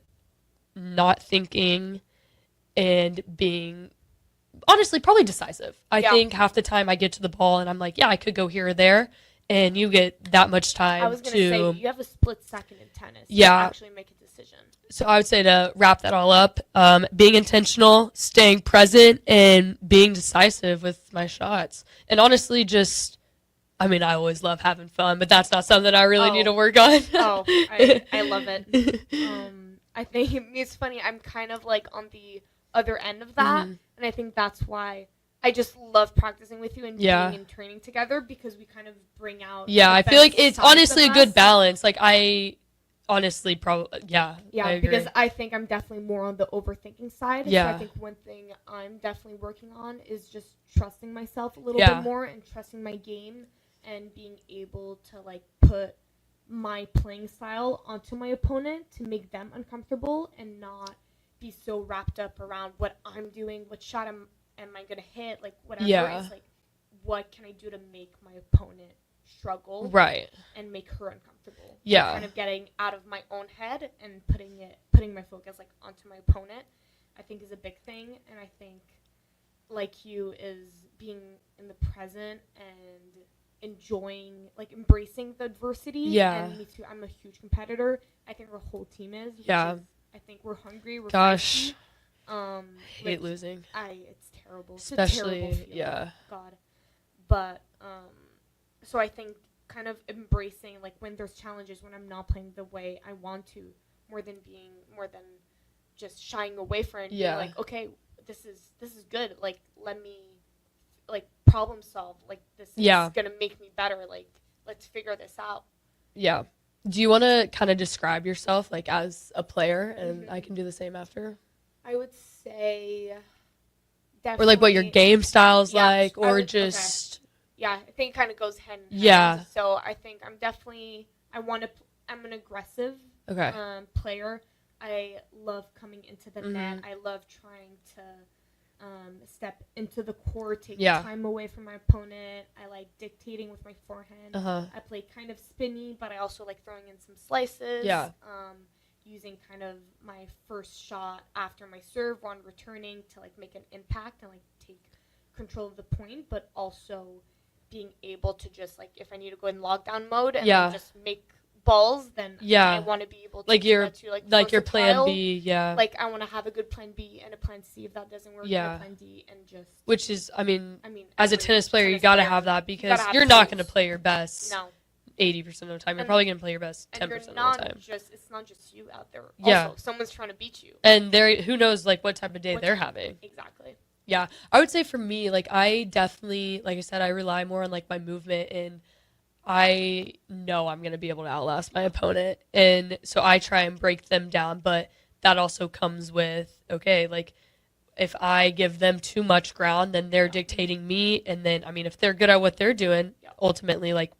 not thinking and being, honestly, probably decisive. I think half the time I get to the ball and I'm like, I could go here or there, and you get that much time. I was going to say, you have a split second in tennis to actually make a decision. decision. So I would say, to wrap that all up, being intentional, staying present, and being decisive with my shots. And honestly, I always love having fun, but that's not something I really need to work on. I love it. I think it's funny. I'm kind of like on the other end of that, and I think that's why I just love practicing with you and being in training together, because we kind of bring out. Yeah, I feel like it's honestly a good balance. Like, I honestly probably, yeah, I agree. because I think I'm definitely more on the overthinking side. Yeah. So I think one thing I'm definitely working on is just trusting myself a little bit more and trusting my game and being able to like put my playing style onto my opponent to make them uncomfortable and not be so wrapped up around what I'm doing, what shot am I gonna hit, like whatever. Yeah. It's like, what can I do to make my opponent struggle, right, and make her uncomfortable. Yeah. So kind of getting out of my own head and putting my focus like onto my opponent, I think is a big thing. And I think, like you, is being in the present and enjoying, like embracing the adversity. Yeah. And me too. I'm a huge competitor. I think our whole team is. Yeah. I think we're hungry. We're Gosh. feisty. Hate losing. It's terrible. Especially, it's a terrible feeling. yeah. God. But so I think kind of embracing like when there's challenges, when I'm not playing the way I want to, more than just shying away from it. Yeah. Being like, okay, this is good. Like, let me like problem solve. Like, this is gonna make me better. Like, let's figure this out. Yeah. Do you want to kind of describe yourself like as a player, and I can do the same after? I would say definitely. Or like what your game style's like, or okay. Yeah, I think it kind of goes hand in hand. Yeah. So I think I'm an aggressive player. I love coming into the net. I love trying to step into the court, take time away from my opponent. I like dictating with my forehand. I play kind of spinny, but I also like throwing in some slices. Yeah. Using kind of my first shot after my serve on returning to like make an impact and like take control of the point, but also being able to just like, if I need to go in lockdown mode and then just make balls, then I want to be able to do that too. Like your plan B, Like, I want to have a good plan B and a plan C if that doesn't work. And a plan D, and just. Which is, I mean as a tennis player, you got to have that, because you're not going to play your best. No. 80% of the time, you're probably going to play your best 10% of the time. It's not just you out there. Yeah. Also, someone's trying to beat you. And who knows like what type of day they're having. Exactly. Yeah. I would say for me, like, I definitely, like I said, I rely more on like my movement, and I know I'm going to be able to outlast my opponent. And so I try and break them down, but that also comes with, okay, like, if I give them too much ground, then they're dictating me. And then, I mean, if they're good at what they're doing, ultimately, like,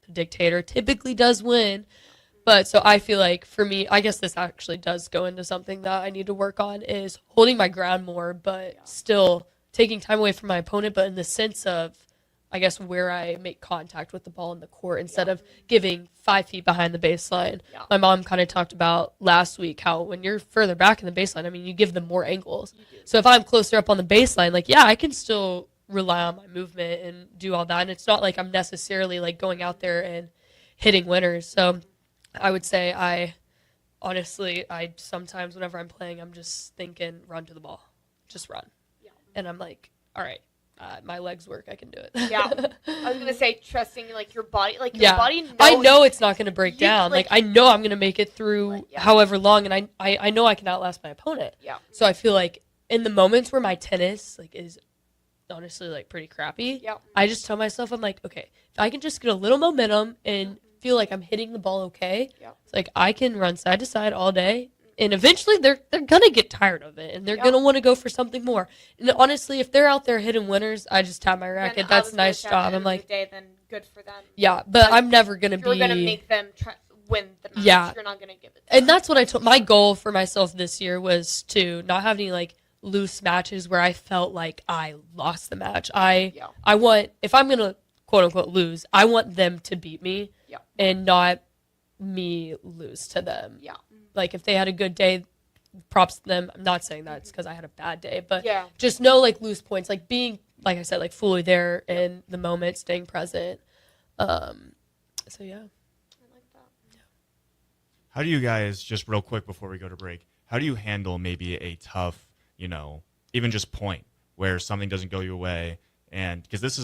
the dictator typically does win. But so I feel like for me, I guess this actually does go into something that I need to work on, is holding my ground more, but still taking time away from my opponent, but in the sense of, I guess, where I make contact with the ball in the court instead of giving 5 feet behind the baseline. My mom kind of talked about last week how when you're further back in the baseline, I mean, you give them more angles. So if I'm closer up on the baseline, like, I can still rely on my movement and do all that. And it's not like I'm necessarily like going out there and hitting winners. So I would say I sometimes whenever I'm playing, I'm just thinking, run to the ball, just run. And I'm like, all right, my legs work, I can do it. Yeah. I was going to say, trusting like your body, body knows. I know it's not going to break down. Like, I know I'm going to make it through however long, and I know I can outlast my opponent. Yeah. So I feel like in the moments where my tennis like is honestly like pretty crappy, I just tell myself, I'm like, okay, if I can just get a little momentum and feel like I'm hitting the ball okay, it's like I can run side to side all day, and eventually they're gonna get tired of it, and they're gonna want to go for something more. And honestly, if they're out there hitting winners, I just tap my racket. That's a nice job. I'm like, then good for them. Yeah, but I'm never gonna You're gonna make them win the match. Yeah. You're not gonna give it. And that's what I told. My goal for myself this year was to not have any like loose matches where I felt like I lost the match. I want, if I'm gonna quote unquote lose, I want them to beat me and not me lose to them. Like, if they had a good day, props to them. I'm not saying that it's because I had a bad day, but just no like loose points, like being, like I said, like fully there in the moment, staying present. So yeah. I like that. How do you guys, just real quick before we go to break, how do you handle maybe a tough, even just point where something doesn't go your way? And because it's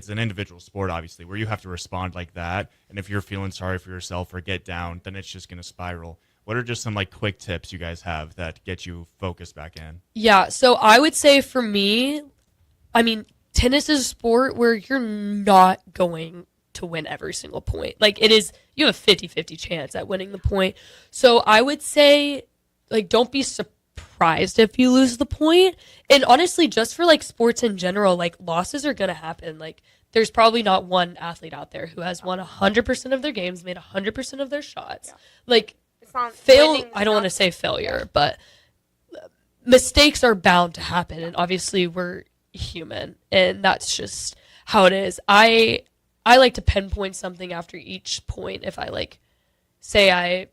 an individual sport, obviously, where you have to respond like that. And if you're feeling sorry for yourself or get down, then it's just going to spiral. What are just some quick tips you guys have that get you focused back in? Yeah, so I would say for me, tennis is a sport where you're not going to win every single point. It is, you have a 50-50 chance at winning the point. So I would say, don't be surprised if you lose the point. And honestly, just for sports in general, losses are going to happen. There's probably not one athlete out there who has won 100% of their games, made 100% of their shots. Yeah. I don't want to say failure, but mistakes are bound to happen. And obviously we're human, and that's just how it is. I like to pinpoint something after each point. If I say I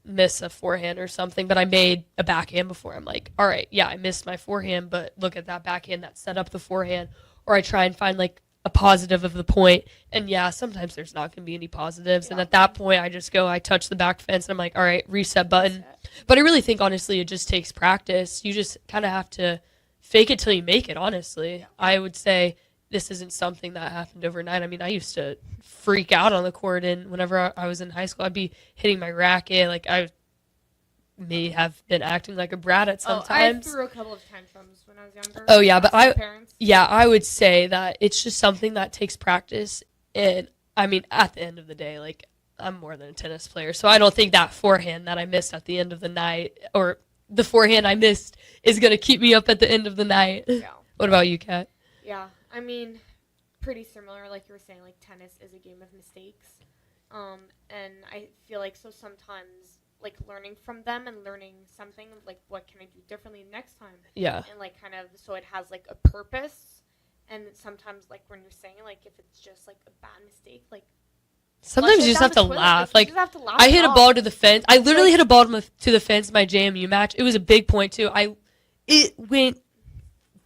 miss a forehand or something, but I made a backhand before, I'm like, all right, yeah, I missed my forehand, but look at that backhand that set up the forehand. Or I try and find a positive of the point. And yeah, sometimes there's not going to be any positives. Yeah. And at that point, I touch the back fence, and I'm like, all right, reset button. But I really think, honestly, it just takes practice. You just kind of have to fake it till you make it, honestly. I would say this isn't something that happened overnight. I used to freak out on the court, and whenever I was in high school, I'd be hitting my racket. I may have been acting like a brat at some times. I threw a couple of tantrums when I was younger. Oh, yeah, but I would say that it's just something that takes practice. And, at the end of the day, I'm more than a tennis player, so I don't think that forehand that I missed at the end of the night, or the forehand I missed, is going to keep me up at the end of the night. Yeah. What about you, Kat? Yeah, pretty similar. Like you were saying, tennis is a game of mistakes. And I feel so sometimes, learning from them and learning something, what can I do differently next time? Yeah. And, so it has, a purpose. And sometimes, when you're saying, if it's just, a bad mistake, sometimes you just have to laugh. I hit a ball to the fence. I literally hit a ball to the fence in my JMU match. It was a big point, too. It went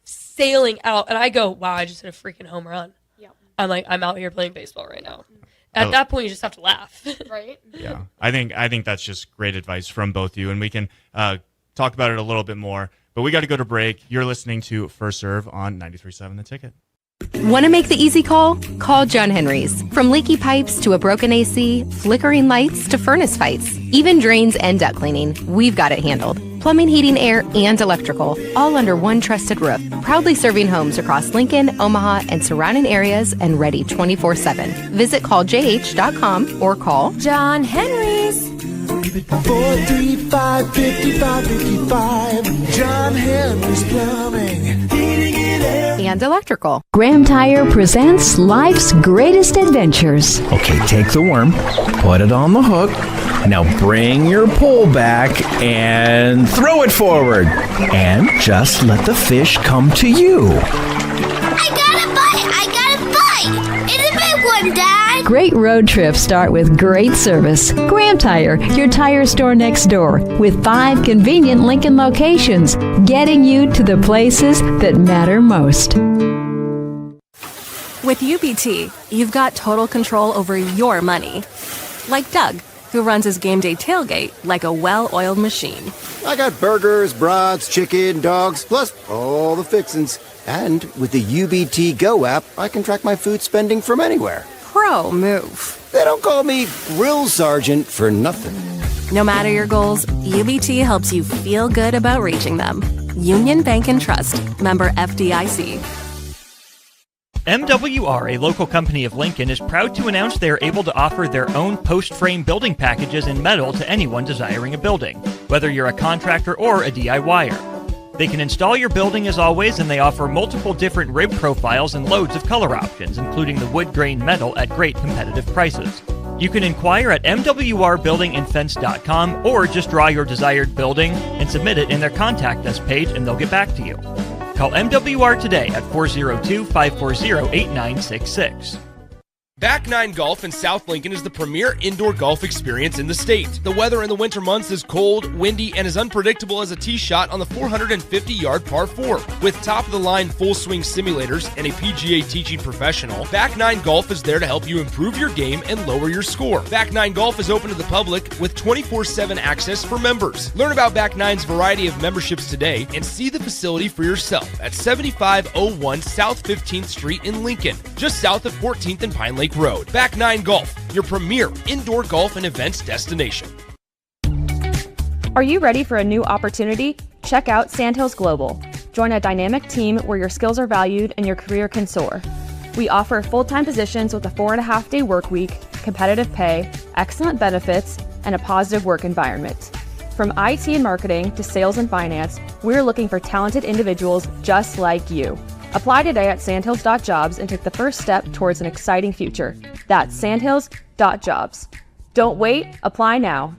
sailing out, and I go, wow, I just hit a freaking home run. Yep. I'm out here playing baseball right now. At that point, you just have to laugh. Right? Yeah. I think that's just great advice from both of you, and we can talk about it a little bit more. But we got to go to break. You're listening to First Serve on 93.7 The Ticket. Want to make the easy call? Call John Henry's. From leaky pipes to a broken AC, flickering lights to furnace fights, even drains and duct cleaning, we've got it handled. Plumbing, heating, air, and electrical, all under one trusted roof. Proudly serving homes across Lincoln, Omaha, and surrounding areas, and ready 24/7. Visit calljh.com or call John Henry's. 435-5555. John Henry's Plumbing. And electrical. Graham Tire presents life's greatest adventures. Okay, take the worm, put it on the hook. Now bring your pole back and throw it forward. And just let the fish come to you. I got a bite! It's a big one, Dad! Great road trips start with great service. Graham Tire, your tire store next door, with 5 convenient Lincoln locations, getting you to the places that matter most. With UBT, you've got total control over your money. Like Doug, who runs his game day tailgate like a well-oiled machine. I got burgers, brats, chicken, dogs, plus all the fixins'. And with the UBT Go app, I can track my food spending from anywhere. Pro move. They don't call me Grill Sergeant for nothing. No matter your goals, UBT helps you feel good about reaching them. Union Bank and Trust. Member FDIC. MWR, a local company of Lincoln, is proud to announce they are able to offer their own post-frame building packages in metal to anyone desiring a building, whether you're a contractor or a DIYer. They can install your building as always, and they offer multiple different rib profiles and loads of color options, including the wood grain metal at great competitive prices. You can inquire at mwrbuildingandfence.com or just draw your desired building and submit it in their Contact Us page, and they'll get back to you. Call MWR today at 402-540-8966. Back Nine Golf in South Lincoln is the premier indoor golf experience in the state. The weather in the winter months is cold, windy, and as unpredictable as a tee shot on the 450-yard par 4. With top-of-the-line full-swing simulators and a PGA teaching professional, Back Nine Golf is there to help you improve your game and lower your score. Back Nine Golf is open to the public with 24/7 access for members. Learn about Back Nine's variety of memberships today and see the facility for yourself at 7501 South 15th Street in Lincoln, just south of 14th and Pine Lake Road. Back Nine Golf, your premier indoor golf and events destination. Are you ready for a new opportunity? Check out Sandhills Global. Join a dynamic team where your skills are valued and your career can soar. We offer full-time positions with a 4.5-day work week, competitive pay, excellent benefits, and a positive work environment. From IT and marketing to sales and finance, we're looking for talented individuals just like you. Apply today at sandhills.jobs and take the first step towards an exciting future. That's sandhills.jobs. Don't wait, apply now.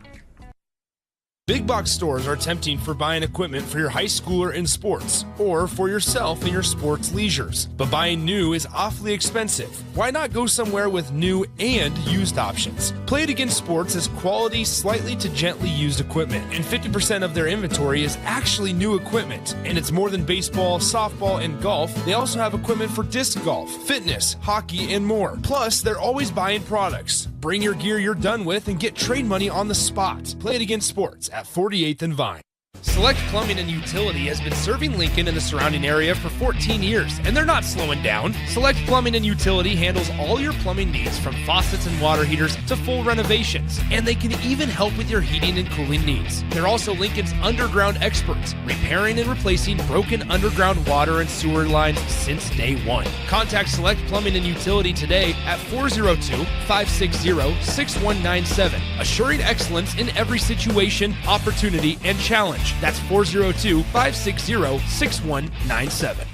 Big box stores are tempting for buying equipment for your high schooler in sports or for yourself in your sports leisures. But buying new is awfully expensive. Why not go somewhere with new and used options? Play It Again Sports is quality, slightly to gently used equipment, and 50% of their inventory is actually new equipment. And it's more than baseball, softball, and golf. They also have equipment for disc golf, fitness, hockey, and more. Plus, they're always buying products. Bring your gear you're done with and get trade money on the spot. Play It Again Sports at 48th and Vine. Select Plumbing and Utility has been serving Lincoln and the surrounding area for 14 years, and they're not slowing down. Select Plumbing and Utility handles all your plumbing needs, from faucets and water heaters to full renovations, and they can even help with your heating and cooling needs. They're also Lincoln's underground experts, repairing and replacing broken underground water and sewer lines since day one. Contact Select Plumbing and Utility today at 402-560-6197, assuring excellence in every situation, opportunity, and challenge. That's 402-560-6197.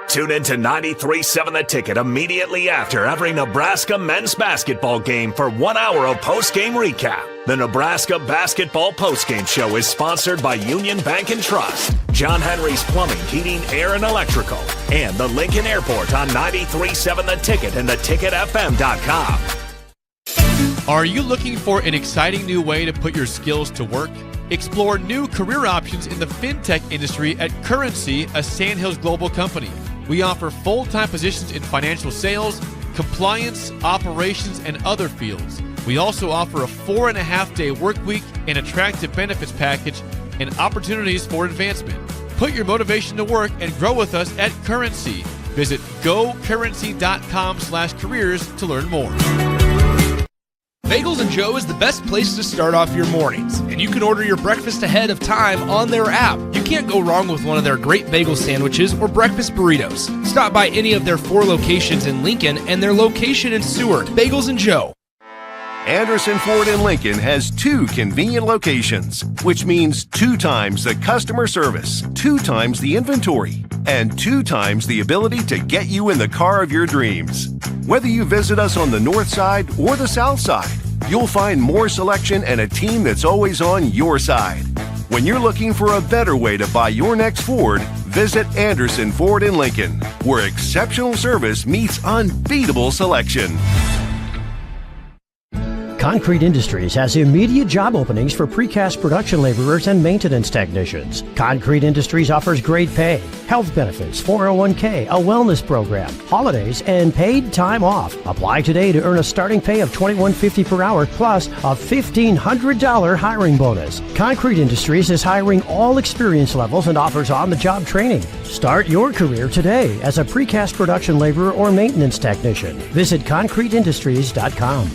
Tune in to 93.7 The Ticket immediately after every Nebraska men's basketball game for 1 hour of post-game recap. The Nebraska Basketball Postgame Show is sponsored by Union Bank and Trust, John Henry's Plumbing, Heating, Air, and Electrical, and the Lincoln Airport on 93.7 The Ticket and theticketfm.com. Are you looking for an exciting new way to put your skills to work? Explore new career options in the fintech industry at Currency, a Sandhills Global company. We offer full-time positions in financial sales, compliance, operations, and other fields. We also offer a 4.5-day work week, an attractive benefits package, and opportunities for advancement. Put your motivation to work and grow with us at Currency. Visit gocurrency.com/careers to learn more. Bagels & Joe is the best place to start off your mornings, and you can order your breakfast ahead of time on their app. You can't go wrong with one of their great bagel sandwiches or breakfast burritos. Stop by any of their 4 locations in Lincoln and their location in Seward. Bagels & Joe. Anderson Ford in Lincoln has 2 convenient locations, which means 2 times the customer service, 2 times the inventory, and 2 times the ability to get you in the car of your dreams. Whether you visit us on the north side or the south side, you'll find more selection and a team that's always on your side. When you're looking for a better way to buy your next Ford, visit Anderson Ford in Lincoln, where exceptional service meets unbeatable selection. Concrete Industries has immediate job openings for precast production laborers and maintenance technicians. Concrete Industries offers great pay, health benefits, 401k, a wellness program, holidays, and paid time off. Apply today to earn a starting pay of $21.50 per hour plus a $1,500 hiring bonus. Concrete Industries is hiring all experience levels and offers on-the-job training. Start your career today as a precast production laborer or maintenance technician. Visit concreteindustries.com.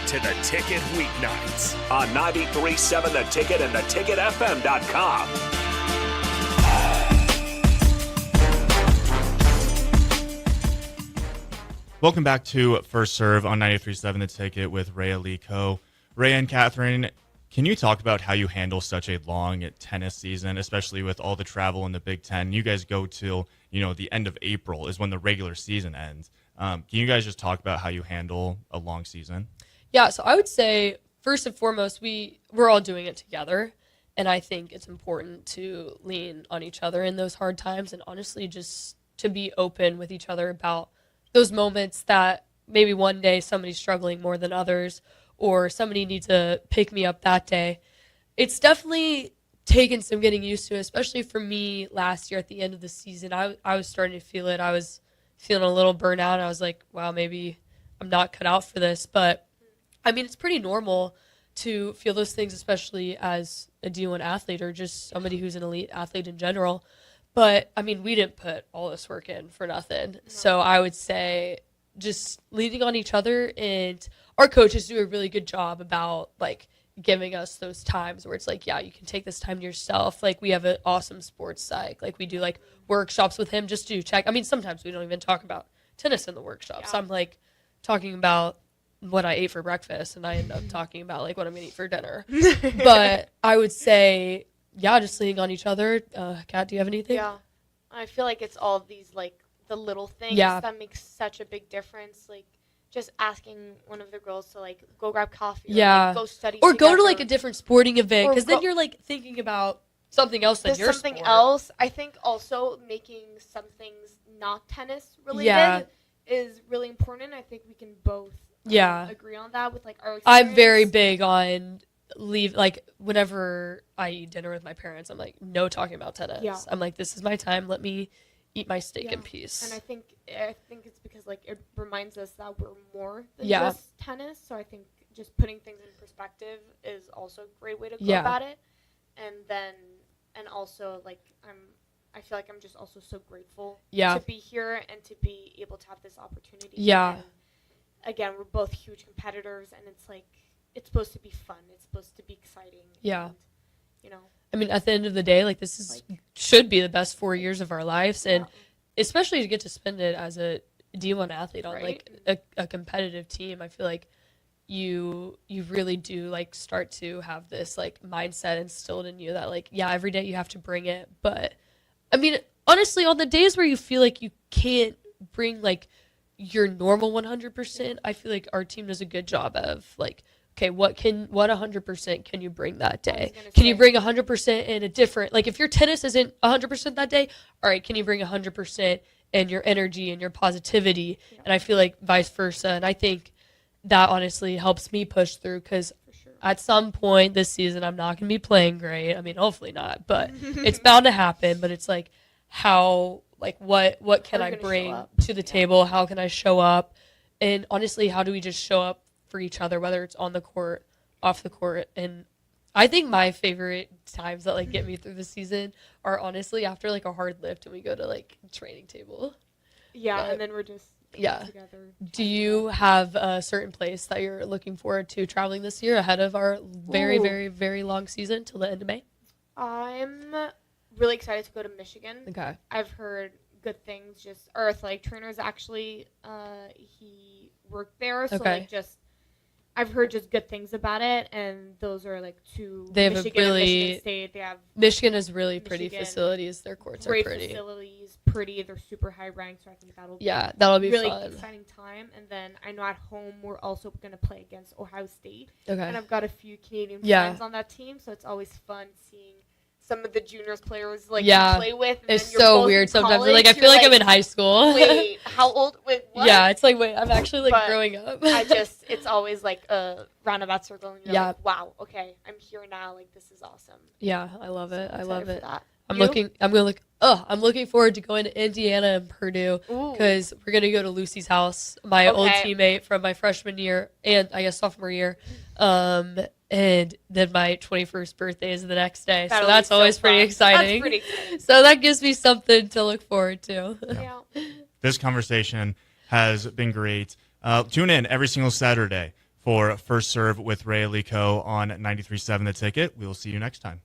To The Ticket weeknights on 93.7 The Ticket and theticketfm.com. Welcome back to First Serve on 93.7 The Ticket with Reya Lico. Reya and Catherine, can you talk about how you handle such a long tennis season, especially with all the travel in the Big Ten? You guys go till, the end of April is when the regular season ends. Can you guys just talk about how you handle a long season? Yeah, so I would say, first and foremost, we're all doing it together, and I think it's important to lean on each other in those hard times and honestly just to be open with each other about those moments that maybe one day somebody's struggling more than others, or somebody needs to pick me up that day. It's definitely taken some getting used to, especially for me last year at the end of the season. I was starting to feel it. I was feeling a little burnout. I was like, wow, maybe I'm not cut out for this. But, I mean, it's pretty normal to feel those things, especially as a D1 athlete or just somebody who's an elite athlete in general. But, I mean, we didn't put all this work in for nothing. No. So I would say just leaning on each other, and our coaches do a really good job about, like, giving us those times where it's like, yeah, you can take this time to yourself. Like, we have an awesome sports psych. Like, we do, like, workshops with him just to check. I mean, sometimes we don't even talk about tennis in the workshops. Yeah. I'm, like, talking about what I ate for breakfast, and I end up talking about, like, what I'm going to eat for dinner. But I would say, yeah, just leaning on each other. Kat, do you have anything? Yeah. I feel like it's all of these, like, the little things that make such a big difference. Like, just asking one of the girls to, like, go grab coffee. Or, like, go study or together. go to, like, a different sporting event, because then you're, like, thinking about something else than your something sport. Else. I think also making some things not tennis related is really important. I think we can both agree on that with, like, our experience. I'm very big on whenever I eat dinner with my parents, I'm like, no talking about tennis. Yeah. I'm like, this is my time. Let me eat my steak in peace. And I think it's because, like, it reminds us that we're more than just tennis. So I think just putting things in perspective is also a great way to go about it. And also, like, I feel like I'm just also so grateful to be here and to be able to have this opportunity. Yeah. And again, we're both huge competitors, and it's like, it's supposed to be fun. It's supposed to be exciting. Yeah. And, you know. I mean, at the end of the day, like, this is should be the best 4 years of our lives, and especially to get to spend it as a D1 athlete on like a competitive team. I feel like you really do, like, start to have this, like, mindset instilled in you that, like, yeah, every day you have to bring it. But I mean, honestly, on the days where you feel like you can't bring, like, your normal 100%, I feel like our team does a good job of, like, okay, what 100% can you bring that day? Can you bring 100% in a different, like, if your tennis isn't 100% that day, all right, can you bring 100% in your energy and your positivity? Yeah. And I feel like vice versa. And I think that honestly helps me push through, because at some point this season, I'm not going to be playing great. I mean, hopefully not, but it's bound to happen. But it's like, how, like, what can I bring to the table? How can I show up? And honestly, how do we just show up for each other, whether it's on the court, off the court? And I think my favorite times that, like, get me through the season are honestly after, like, a hard lift and we go to, like, training table. Yeah, and then we're just together. Do you have a certain place that you're looking forward to traveling this year ahead of our very, very, very long season till the end of May? I'm really excited to go to Michigan. Okay. I've heard good things. Just our athletic trainer is actually he worked there, so like, just I've heard just good things about it, and those are, like, two. They have Michigan and Michigan State. They have Michigan has really pretty facilities. Their courts are pretty. Great facilities, pretty. They're super high ranked, so I think that'll be really fun. Exciting time. And then I know at home we're also going to play against Ohio State. Okay. And I've got a few Canadian friends on that team, so it's always fun seeing some of the juniors players, like, you play with. And it's so weird sometimes. Like, I feel like I'm in high school. Wait, how old? Wait, what? Yeah, it's like, wait, I'm actually, like, growing up. It's always, like, a roundabout circle. And you're like, wow, okay, I'm here now. Like, this is awesome. Yeah, I love it. I love it. I'm I'm looking forward to going to Indiana and Purdue, because we're going to go to Lucy's house, my old teammate from my freshman year and I guess sophomore year. And then my 21st birthday is the next day. So that's always pretty exciting. That's pretty exciting. So that gives me something to look forward to. Yeah. This conversation has been great. Tune in every single Saturday for First Serve with Reya on 93.7 The Ticket. We will see you next time.